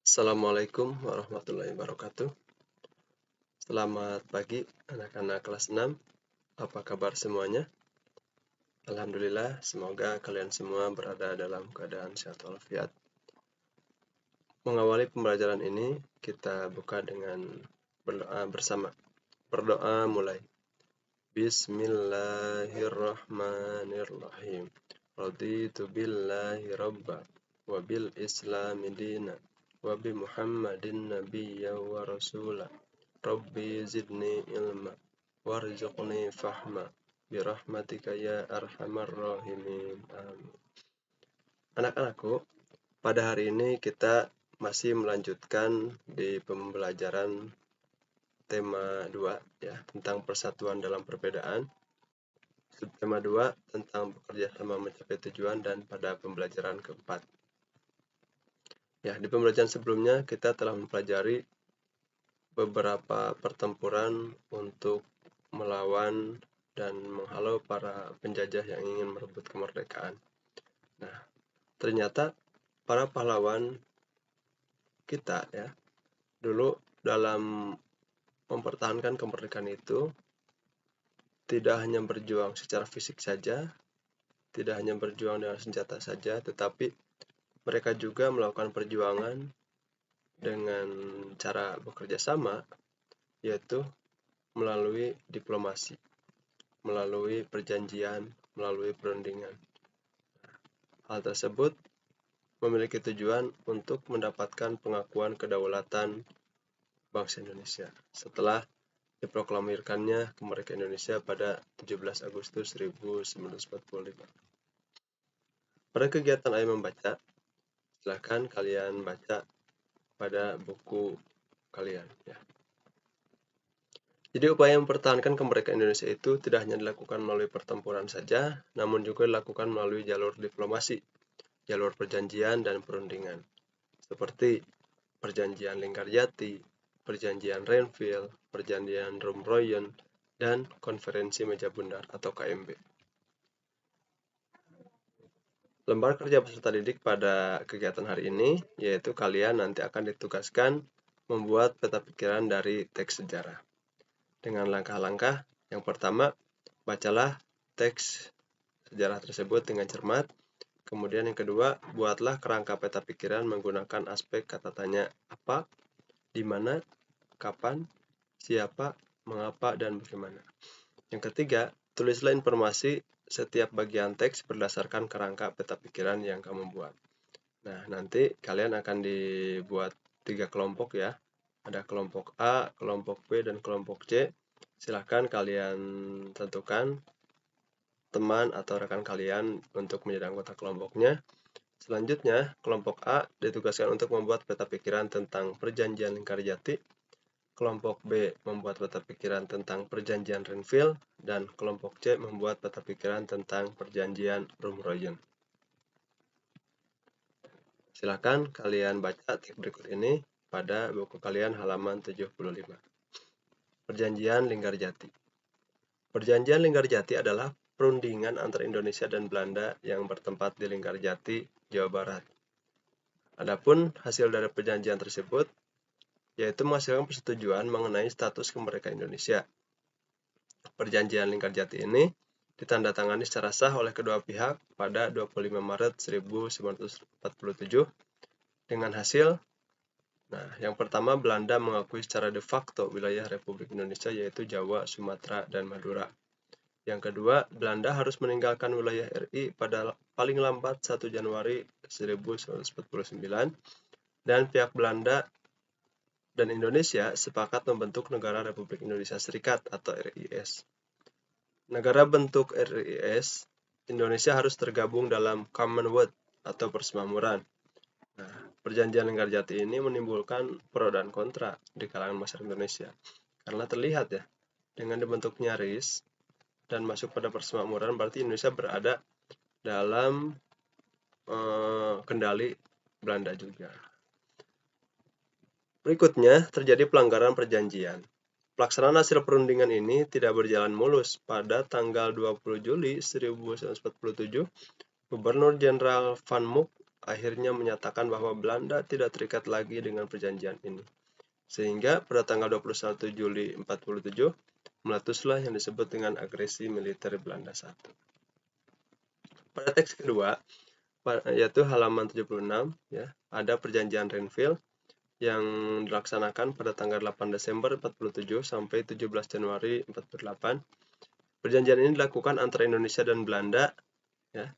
Assalamualaikum warahmatullahi wabarakatuh. Selamat pagi anak-anak kelas 6. Apa kabar semuanya? Alhamdulillah, semoga kalian semua berada dalam keadaan sehat walafiat. Mengawali pembelajaran ini, kita buka dengan berdoa bersama. Berdoa mulai. Bismillahirrahmanirrahim. Raditu billahi rabba wa bil islami dina wa bi Muhammadin nabiyya wa rasula. Rabbi zidni ilma warzuqni fahma birahmatika ya arhamar rahimin. Amin. Anak-anakku, pada hari ini kita masih melanjutkan di pembelajaran tema 2 ya, tentang persatuan dalam perbedaan. Subtema 2 tentang bekerja sama mencapai tujuan, dan pada pembelajaran keempat. Ya, di pembelajaran sebelumnya kita telah mempelajari beberapa pertempuran untuk melawan dan menghalau para penjajah yang ingin merebut kemerdekaan. Nah, ternyata para pahlawan kita ya, dulu dalam mempertahankan kemerdekaan itu tidak hanya berjuang secara fisik saja, tidak hanya berjuang dengan senjata saja, tetapi mereka juga melakukan perjuangan dengan cara bekerja sama, yaitu melalui diplomasi, melalui perjanjian, melalui perundingan. Hal tersebut memiliki tujuan untuk mendapatkan pengakuan kedaulatan bangsa Indonesia setelah diproklamirkannya kemerdekaan Indonesia pada 17 Agustus 1945. Pada kegiatan Ayo Membaca, silakan kalian baca pada buku kalian ya. Jadi upaya mempertahankan kemerdekaan Indonesia itu tidak hanya dilakukan melalui pertempuran saja, namun juga dilakukan melalui jalur diplomasi, jalur perjanjian dan perundingan, seperti perjanjian Linggarjati, perjanjian Renville, perjanjian Rumroyen, dan konferensi Meja Bundar atau KMB. Lembar kerja peserta didik pada kegiatan hari ini, yaitu kalian nanti akan ditugaskan membuat peta pikiran dari teks sejarah. Dengan langkah-langkah, yang pertama, bacalah teks sejarah tersebut dengan cermat. Kemudian yang kedua, buatlah kerangka peta pikiran menggunakan aspek kata tanya apa, di mana, kapan, siapa, mengapa, dan bagaimana. Yang ketiga, tulislah informasi setiap bagian teks berdasarkan kerangka peta pikiran yang kamu buat. Nah, nanti kalian akan dibuat 3 kelompok ya. Ada kelompok A, kelompok B, dan kelompok C. Silahkan kalian tentukan teman atau rekan kalian untuk menjadi anggota kelompoknya. Selanjutnya, kelompok A ditugaskan untuk membuat peta pikiran tentang perjanjian Linggarjati, kelompok B membuat peta pikiran tentang perjanjian Renville, dan kelompok C membuat peta pikiran tentang perjanjian Rumroyen. Silakan kalian baca teks berikut ini pada buku kalian halaman 75. Perjanjian Linggarjati. Perjanjian Linggarjati adalah perundingan antara Indonesia dan Belanda yang bertempat di Linggarjati, Jawa Barat. Adapun hasil dari perjanjian tersebut yaitu menghasilkan persetujuan mengenai status kemerdekaan Indonesia. Perjanjian Linggarjati ini ditandatangani secara sah oleh kedua pihak pada 25 Maret 1947 dengan hasil, yang pertama, Belanda mengakui secara de facto wilayah Republik Indonesia yaitu Jawa, Sumatera, dan Madura. Yang kedua, Belanda harus meninggalkan wilayah RI pada paling lambat 1 Januari 1949 dan pihak Belanda dan Indonesia sepakat membentuk Negara Republik Indonesia Serikat atau RIS. Negara bentuk RIS, Indonesia harus tergabung dalam Commonwealth atau persemakmuran. Perjanjian Linggarjati ini menimbulkan pro dan kontra di kalangan masyarakat Indonesia. Karena terlihat ya, dengan dibentuknya RIS dan masuk pada persemakmuran, berarti Indonesia berada dalam kendali Belanda juga. Berikutnya, terjadi pelanggaran perjanjian. Pelaksanaan hasil perundingan ini tidak berjalan mulus. Pada tanggal 20 Juli 1947, Gubernur Jenderal Van Mook akhirnya menyatakan bahwa Belanda tidak terikat lagi dengan perjanjian ini. Sehingga pada tanggal 21 Juli 47 meletuslah yang disebut dengan agresi militer Belanda I. Pada teks kedua, yaitu halaman 76, ya, ada perjanjian Renville yang dilaksanakan pada tanggal 8 Desember 47 sampai 17 Januari 48. Perjanjian ini dilakukan antara Indonesia dan Belanda, ya,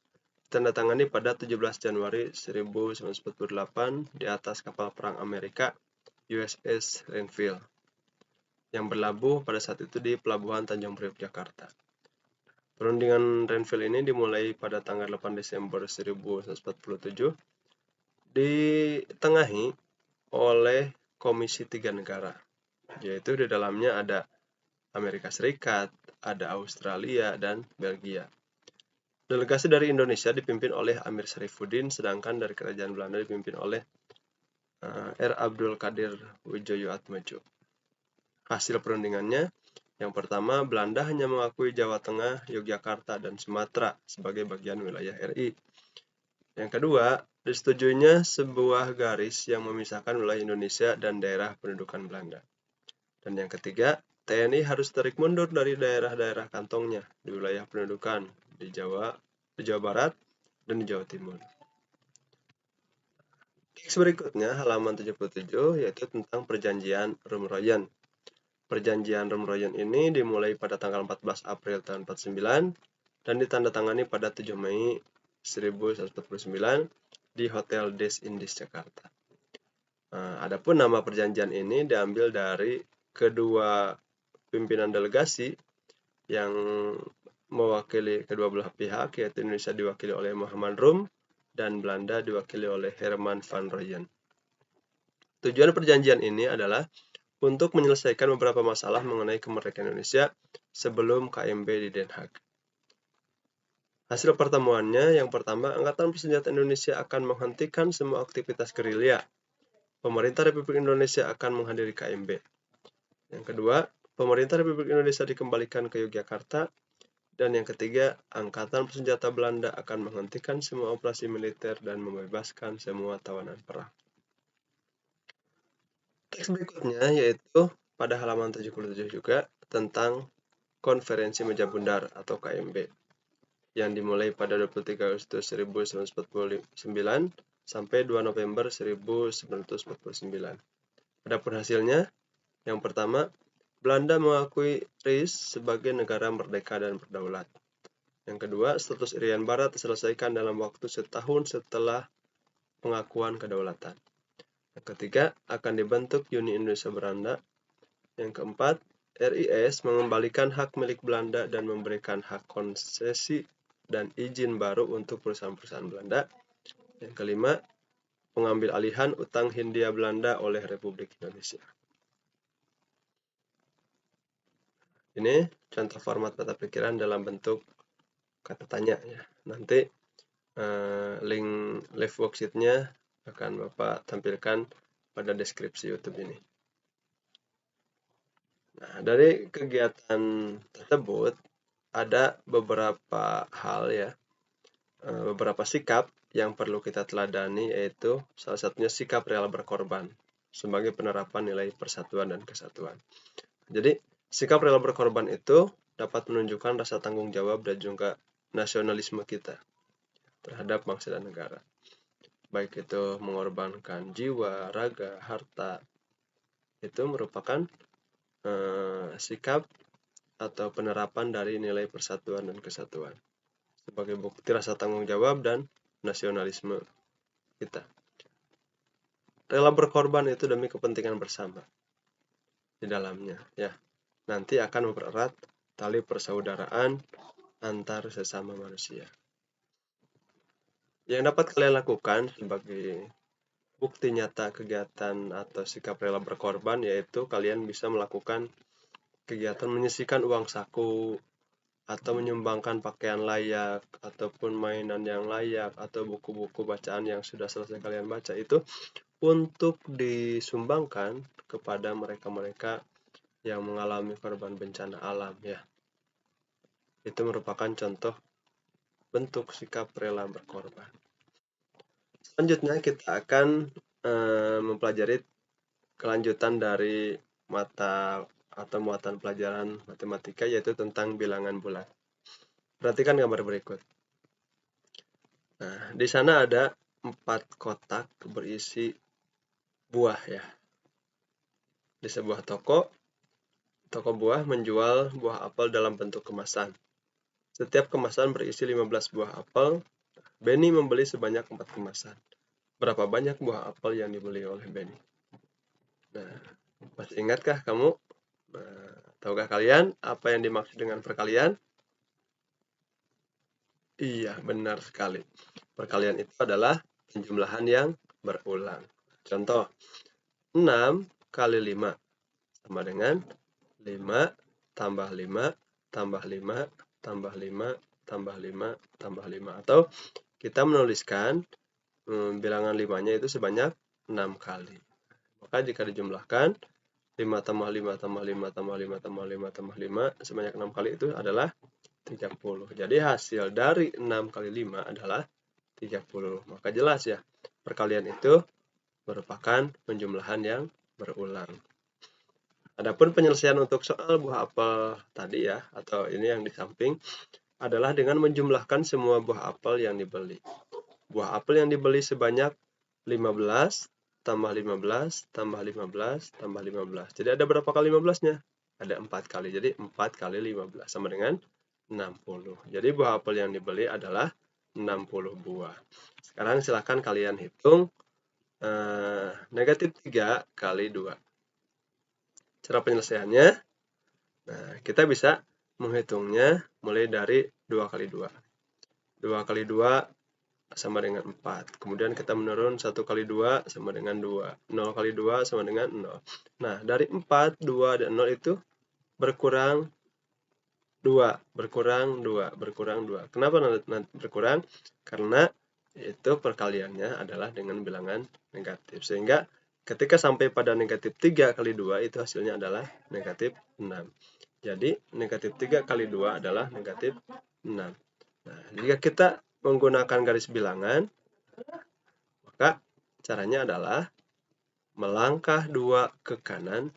ditandatangani pada 17 Januari 1948 di atas kapal perang Amerika USS Renville yang berlabuh pada saat itu di Pelabuhan Tanjung Priok, Jakarta. Perundingan Renville ini dimulai pada tanggal 8 Desember 1947, ditengahi oleh Komisi 3 negara, yaitu di dalamnya ada Amerika Serikat, ada Australia, dan Belgia. Delegasi dari Indonesia dipimpin oleh Amir Syarifuddin, sedangkan dari Kerajaan Belanda dipimpin oleh R. Abdul Qadir Wijoyo-Atmojo. Hasil perundingannya, yang pertama, Belanda hanya mengakui Jawa Tengah, Yogyakarta, dan Sumatera sebagai bagian wilayah RI. Yang kedua, disetujuinya sebuah garis yang memisahkan wilayah Indonesia dan daerah pendudukan Belanda. Dan yang ketiga, TNI harus tarik mundur dari daerah-daerah kantongnya di wilayah pendudukan di Jawa Barat, dan di Jawa Timur. Teks berikutnya, halaman 77, yaitu tentang perjanjian Rumroyen. Perjanjian Rumroyen ini dimulai pada tanggal 14 April tahun 49 dan ditandatangani pada 7 Mei 1949 di Hotel Des Indies, Jakarta. Adapun nama perjanjian ini diambil dari kedua pimpinan delegasi yang mewakili kedua belah pihak, yaitu Indonesia diwakili oleh Muhammad Rum dan Belanda diwakili oleh Herman van Rooyen. Tujuan perjanjian ini adalah untuk menyelesaikan beberapa masalah mengenai kemerdekaan Indonesia sebelum KMB di Den Haag. Hasil pertemuannya, yang pertama, Angkatan Bersenjata Indonesia akan menghentikan semua aktivitas gerilya. Pemerintah Republik Indonesia akan menghadiri KMB. Yang kedua, pemerintah Republik Indonesia dikembalikan ke Yogyakarta. Dan yang ketiga, Angkatan Bersenjata Belanda akan menghentikan semua operasi militer dan membebaskan semua tawanan perang. Teks berikutnya yaitu pada halaman 77 juga tentang Konferensi Meja Bundar atau KMB yang dimulai pada 23 Agustus 1949 sampai 2 November 1949. Adapun hasilnya, yang pertama, Belanda mengakui RIS sebagai negara merdeka dan berdaulat. Yang kedua, status Irian Barat diselesaikan dalam waktu setahun setelah pengakuan kedaulatan. Yang ketiga, akan dibentuk Uni Indonesia Belanda. Yang keempat, RIS mengembalikan hak milik Belanda dan memberikan hak konsesi dan izin baru untuk perusahaan-perusahaan Belanda. Yang kelima, pengambil alihan utang Hindia Belanda oleh Republik Indonesia. Ini contoh format mata pikiran dalam bentuk kata tanya, ya. Nanti link live worksheet-nya akan Bapak tampilkan pada deskripsi YouTube ini. Nah, dari kegiatan tersebut ada beberapa hal, ya, beberapa sikap yang perlu kita teladani, yaitu salah satunya sikap rela berkorban sebagai penerapan nilai persatuan dan kesatuan. Jadi, sikap rela berkorban itu dapat menunjukkan rasa tanggung jawab dan juga nasionalisme kita terhadap bangsa dan negara. Baik itu mengorbankan jiwa, raga, harta, itu merupakan sikap atau penerapan dari nilai persatuan dan kesatuan sebagai bukti rasa tanggung jawab dan nasionalisme kita. Rela berkorban itu demi kepentingan bersama di dalamnya, ya. Nanti akan mempererat tali persaudaraan antar sesama manusia. Yang dapat kalian lakukan sebagai bukti nyata kegiatan atau sikap rela berkorban, yaitu kalian bisa melakukan kegiatan menyisihkan uang saku, atau menyumbangkan pakaian layak, ataupun mainan yang layak, atau buku-buku bacaan yang sudah selesai kalian baca itu untuk disumbangkan kepada mereka-mereka yang mengalami korban bencana alam, ya. Itu merupakan contoh bentuk sikap rela berkorban. Selanjutnya kita akan mempelajari kelanjutan dari mata atau muatan pelajaran matematika, yaitu tentang bilangan bulat. Perhatikan gambar berikut. Nah, di sana ada 4 kotak berisi buah ya. Di sebuah toko buah menjual buah apel dalam bentuk kemasan. Setiap kemasan berisi 15 buah apel. Benny membeli sebanyak 4 kemasan. Berapa banyak buah apel yang dibeli oleh Benny? Nah, masih ingatkah kamu? Nah, tahukah kalian apa yang dimaksud dengan perkalian? Iya, benar sekali. Perkalian itu adalah penjumlahan yang berulang. Contoh, 6 kali 5 sama dengan 5 tambah 5 tambah 5 tambah 5 tambah 5 tambah 5. Atau kita menuliskan bilangan 5-nya itu sebanyak 6 kali. Maka jika dijumlahkan 5 tambah 5 tambah 5 tambah 5 tambah 5 tambah 5 sebanyak 6 kali itu adalah 30. Jadi hasil dari 6 kali 5 adalah 30. Maka jelas ya, perkalian itu merupakan penjumlahan yang berulang. Adapun penyelesaian untuk soal buah apel tadi ya, atau ini yang di samping, adalah dengan menjumlahkan semua buah apel yang dibeli. Buah apel yang dibeli sebanyak 15 tambah 15 tambah 15 tambah 15. Jadi ada berapa kali 15-nya? Ada 4 kali. Jadi 4 kali 15 sama dengan 60. Jadi buah apel yang dibeli adalah 60 buah. Sekarang silakan kalian hitung negatif 3 kali 2. Cara penyelesaiannya, nah, kita bisa menghitungnya mulai dari 2 kali 2. 2 kali 2 sama dengan 4. Kemudian kita menurun 1 kali 2 sama dengan 2. 0 kali 2 sama dengan 0. Nah, dari 4, 2, dan 0 itu berkurang 2. Berkurang 2. Berkurang 2. Kenapa berkurang? Karena itu perkaliannya adalah dengan bilangan negatif. Sehingga ketika sampai pada negatif 3 kali 2 itu hasilnya adalah negatif 6. Jadi negatif 3 kali 2 adalah negatif 6. Nah, jika kita menggunakan garis bilangan, maka caranya adalah melangkah 2 ke kanan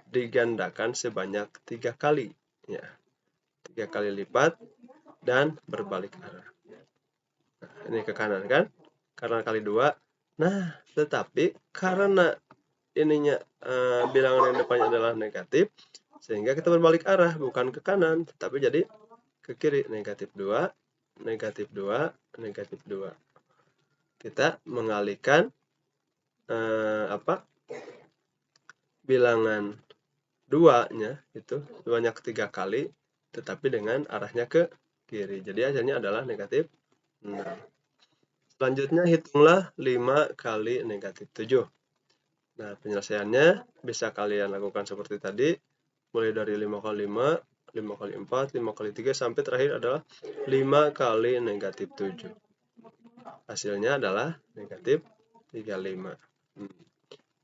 digandakan sebanyak 3 kali. Ya, 3 kali lipat dan berbalik arah. Nah, ini ke kanan kan? Karena kali 2. Nah, tetapi karena ininya bilangan yang depannya adalah negatif, sehingga kita berbalik arah, bukan ke kanan, tetapi jadi ke kiri. Negatif 2, negatif 2, negatif 2. Kita mengalihkan bilangan 2-nya itu sebanyak 3 kali, tetapi dengan arahnya ke kiri. Jadi hasilnya adalah negatif 6. Selanjutnya hitunglah 5 kali negatif 7. Nah, penyelesaiannya bisa kalian lakukan seperti tadi, mulai dari 5 kali 5, 5 kali 4, 5 kali 3, sampai terakhir adalah 5 kali negatif 7. Hasilnya adalah negatif 35.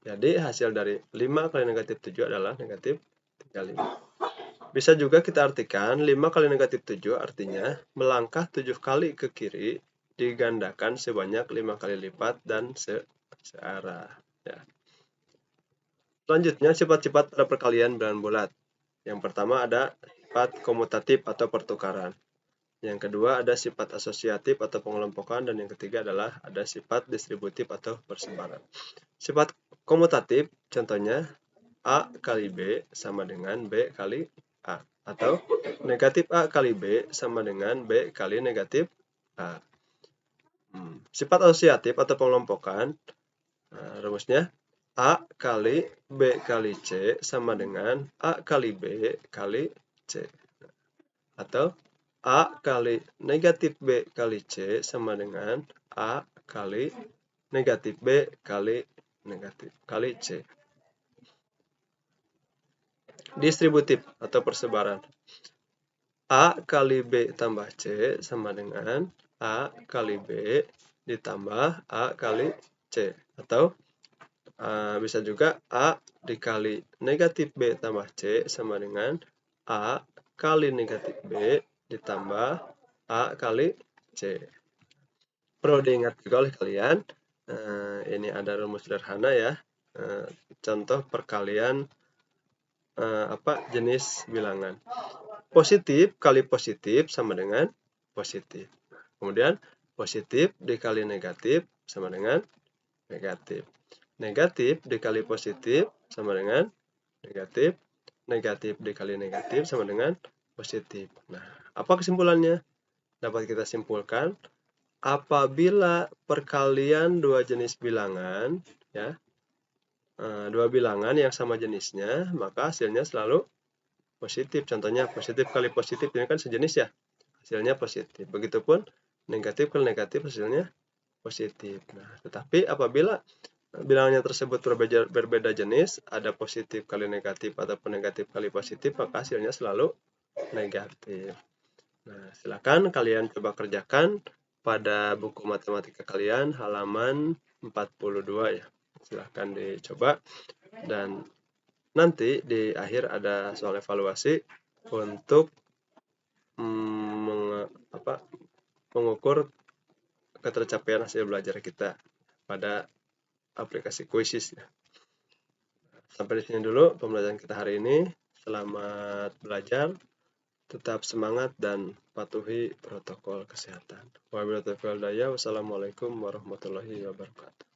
Jadi hasil dari 5 kali negatif 7 adalah negatif 35. Bisa juga kita artikan 5 kali negatif 7 artinya melangkah 7 kali ke kiri digandakan sebanyak 5 kali lipat dan searah. Ya. Selanjutnya sifat-sifat pada perkalian bilangan bulat. Yang pertama ada sifat komutatif atau pertukaran. Yang kedua ada sifat asosiatif atau pengelompokan, dan yang ketiga adalah ada sifat distributif atau persebaran. Sifat komutatif contohnya A kali B sama dengan B kali A, atau negatif A kali B sama dengan B kali negatif A. Sifat asosiatif atau pengelompokan, rumusnya A kali B kali C sama dengan A kali B kali C. Atau A kali negatif B kali C sama dengan A kali negatif B kali negatif kali C. Distributif atau persebaran. A kali B tambah C sama dengan A kali B ditambah A kali C. Atau bisa juga A dikali negatif B tambah C sama dengan A kali negatif B ditambah A kali C. perlu diingat juga oleh kalian, ini ada rumus sederhana ya, contoh perkalian jenis bilangan. Positif kali positif sama dengan positif. Kemudian positif dikali negatif sama dengan negatif. Negatif dikali positif sama dengan negatif. Negatif dikali negatif sama dengan positif. Nah, apa kesimpulannya? Dapat kita simpulkan, apabila perkalian dua jenis bilangan, ya, dua bilangan yang sama jenisnya, maka hasilnya selalu positif. Contohnya positif kali positif ini kan sejenis ya, hasilnya positif. Begitupun negatif kali negatif hasilnya positif. Nah, tetapi apabila bilangannya tersebut berbeda jenis, ada positif kali negatif ataupun negatif kali positif, maka hasilnya selalu negatif. Nah, silakan kalian coba kerjakan pada buku matematika kalian halaman 42 ya. Silahkan dicoba, dan nanti di akhir ada soal evaluasi untuk mengukur ketercapaian hasil belajar kita pada aplikasi Quizzes. Sampai di sini dulu pembelajaran kita hari ini. Selamat belajar, tetap semangat dan patuhi protokol kesehatan. Wassalamualaikum warahmatullahi wabarakatuh.